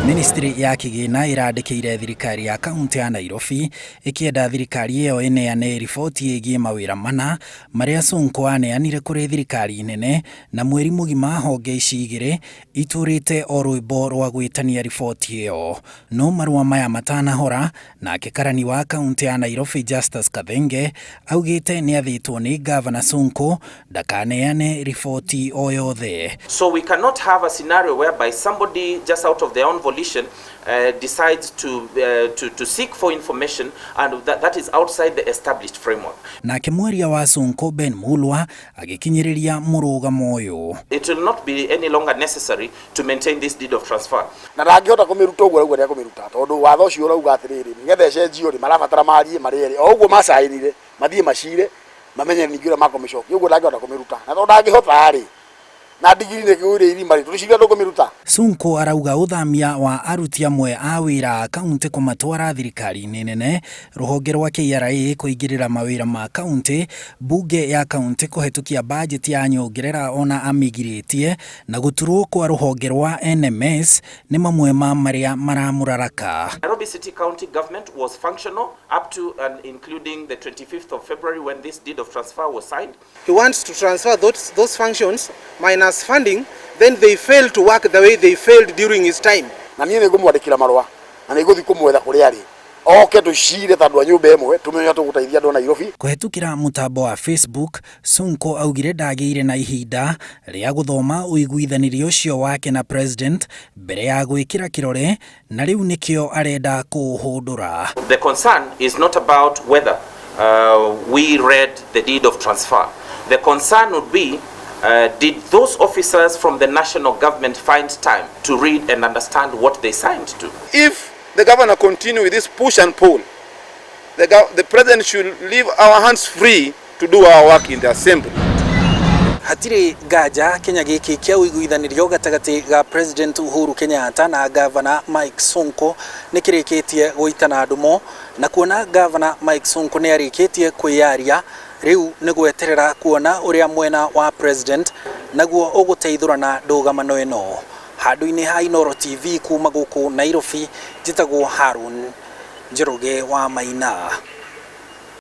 Ministry ya kigina irandikire thirikari ya kaunti ya Nairobi ikienda thirikari iyo ineane riboti igie mawira mana maria Sonko aneanire kuri thirikari nene na mweri mugima honge ici igiri iturite o rwimbo rwa gwitania riboti iyo. No marua maya matanahora nake karani wa kaunti ya Nairobi Justus Kathenge augite ni athitwo ni Governor Sonko ndakaneane riboti o yothe. So we cannot have a scenario whereby somebody just out of their own volition decides to seek for information and that is outside the established framework. Nake mweria wa Sonko Ben Mulwa agikinyiriria murugamo uyu. It will not be any longer necessary to maintain this deed of transfer. Na ndangihota kumiruta uguo uguo kumiruta tondu watho ucio urauga atiriri nigetha cenjio ri marabatara marie mariri o uguo macairire mathie macire mamenye ningira makomicoki uguo ndangihota kumiruta na tondu ndangihota ri na digiri ne kiure iri mari turiciria ndukumiruta. Sonko arauga uthamia wa aruti amwe a wira kaunti kumatwara thirikari nene ruhonge rwa KRA kuingirira mawira ma kaunti bunge ya kaunti kuhetukia budget ya nyongerera ona amigiritie na guturwo kwa ruhonge rwa NMS ni mamwe ma maria maramuraraka. Nairobi City County government was functional up to and including the 25th of February when this deed of transfer was signed. He wants to transfer those functions minus funding, then they fail to work the way they failed during his time. Na niĩ nĩngũmwandĩkĩra marũa na nĩngũthiĩ kũmwetha kũrĩa arĩ oke tũcire tondũ a nyũmba ĩmwe tũmenye tũgũteithia andũ a Nairobi. Kuhetukira mutambo wa Facebook, Sonko augire ndagĩire na ihinda rĩa guthoma uiguithanio ucio wake na president mbere ya gwĩkĩra kirore na rĩu nĩkĩo arenda kuhundura. The concern is not about whether we read the deed of transfer. The concern would be did those officers from the national government find time to read and understand what they signed to? If the governor continue with this push and pull, the president should leave our hands free to do our work in the assembly. Hatire gaja Kenya giki kia uiguithanio gatagati ga President Uhuru Kenyatta na Governor Mike Sonko nikirikitie guitana ndumo na kuona Governor Mike Sonko ni arikitie kwiyaria riu nigweterera kuona uria mwena wa president naguo uguteithurana ndugamano ino. Handu-ini ha Inooro TV kuma guku Nairobi, njitagwo Harun Njoroge wa Maina.